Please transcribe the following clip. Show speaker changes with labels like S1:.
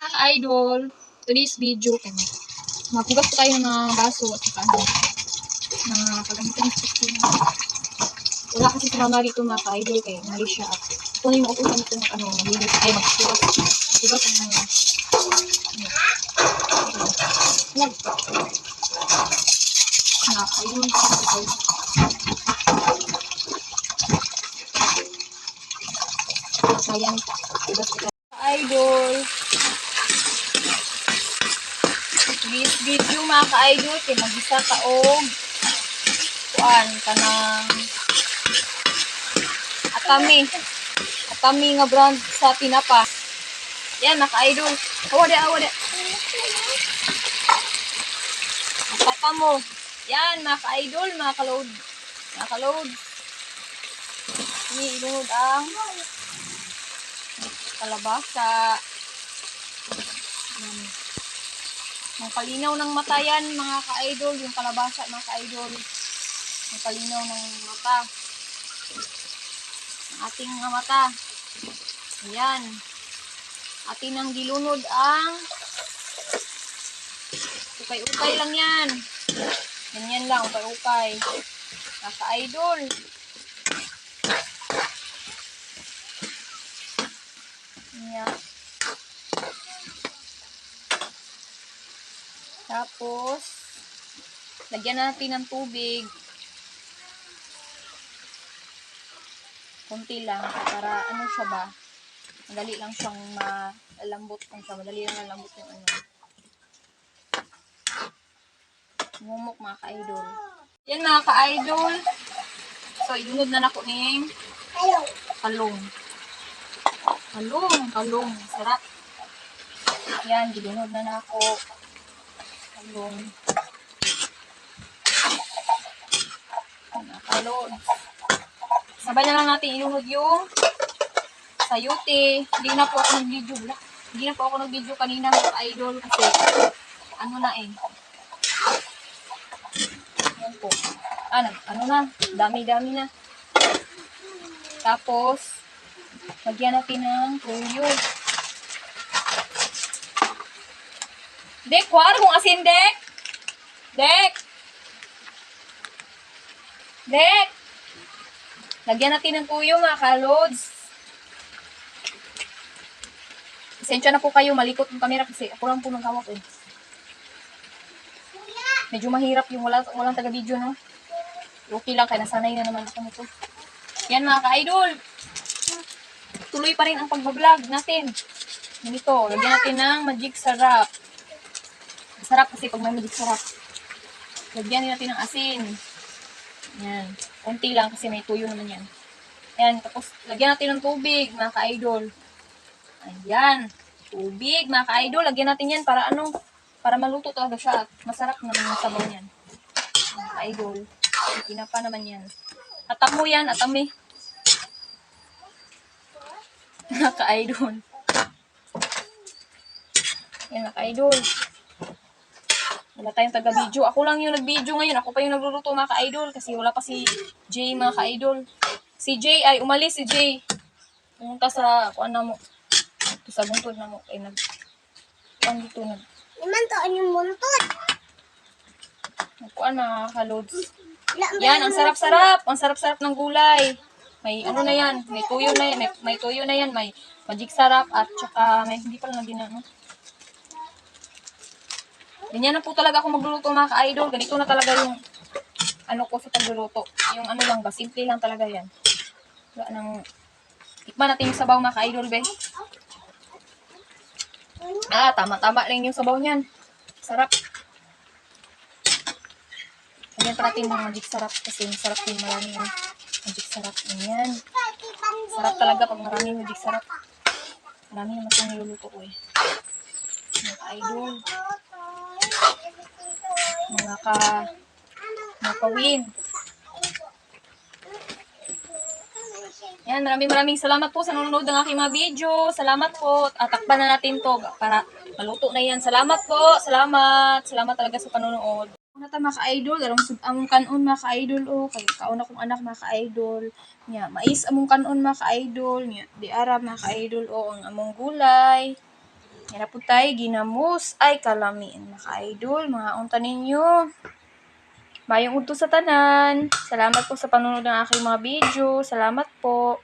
S1: Mga idol, today's video kay maghugas po tayo ng mga baso at saka mga kagamitan sa kitchen. Wala kasi si mama dito mga ka-idol kay mali siya at kunin mo upusan ito maglinis ay maghugas. Hugas ang mga ka-idol. Ayan, hugas ito. Ka-idol. This video mga ka-idol kay mag-isa taog kuan kanang atami nga brand sa tinapa. Yan mga ka-idol. Awade. Papa mo. Yan mga ka-idol, mga ka-load. Ini ilunod ang kalabasa. Ang palinaw ng mata yan, mga ka-idol. Yung kalabasa, mga ka-idol. Ang palinaw ng mata. Ang ating mga mata. Ayan. Atin ang dilunod ang ukay-ukay lang yan. Ganyan lang, ukay-ukay. Mga ka-idol. Ayan. Tapos, lagyan natin ng tubig. Kunti lang para ano siya ba? Madali lang siyang malambot kung siya. Madali lang malambot yung ano. Ngumok mga ka-idol. Yan mga ka-idol. So, ilunod na nako ning kalong. Kalong. Sarap. Yan, ilunod na nako. Kalon. Sabay na lang natin ilunod yung sayote. Hindi na po ako nag-video kanina mga idol kasi ano na eh. Yan po. Dami-dami na. Tapos, lagyan natin ng toyo. Dek, kuwar kung asin, Dek. Dek. Lagyan natin ng tuyo, mga ka-loads. Pasensya na po kayo, malikot yung camera kasi ako lang po nang hawak eh. Medyo mahirap yung walang taga-video, no? Okay lang, kaya nasanay na naman ako nito. Yan, mga ka-idol. Tuloy pa rin ang pag-vlog natin. Ganito, lagyan natin ng magic sarap. Sarap kasi pag may magic sarap. Lagyan natin ng asin. Yan. Kunti lang kasi may tuyo naman yan. Ayan. Tapos, lagyan natin ng tubig, mga ka-idol. Ayan. Tubig, mga ka-idol. Lagyan natin yan para ano? Para maluto talaga siya. At masarap naman yung sabaw niyan. Mga ka-idol. Tinapa naman yan. Atamo yan. Atami. Mga ka-idol. Ayan, mga ka-idol. Wala tayong taga-video. Ako lang yung nag-video ngayon. Ako pa yung nagluluto mga ka-idol. Kasi wala pa si Jay mga ka-idol. Si Jay ay umalis si Jay. Pumunta sa kuan na mo. Ito sa buntod na mo. Ay kuan dito nag.
S2: Naman to ang buntod.
S1: Kuan mga ka-loads. Yan, ang sarap-sarap. Ang sarap-sarap ng gulay. May ano na yan. May tuyo na yan. May tuyo na yan. May magic sarap. At saka may hindi pala na ginano. Ganyan na po talaga ako magluluto mga ka-idol. Ganito na talaga yung ano ko sa pagluluto. Yung ano lang ba, simple lang talaga yan. Wala nang tikman natin yung sabaw mga ka-idol, be. Tama-tama rin yung sabaw niyan. Sarap. Lagyan pa natin ng magic sarap kasi sarap yung maraming magic sarap. Ayan. Sarap talaga pag maraming magic sarap. Marami naman itong niluluto ko eh. Mga ka-idol. Mga ka-win. Yan, maraming salamat po sa nanonood ng aking mga video. Salamat po. At takpan na natin to para maluto na yan. Salamat po. Salamat talaga sa panonood. Una ta mga ka-idol, among kanon mga ka-idol o kay kauna kong anak mga ka-idol. Nya, mais among kanon mga ka-idol, nya di ara mga ka-idol o ang among gulay. Yan na po tayo, ginamos ay kalamian mga ka-idol. Mga unta ninyo. Mayong udto sa tanan. Salamat po sa panonood ng aking mga video. Salamat po.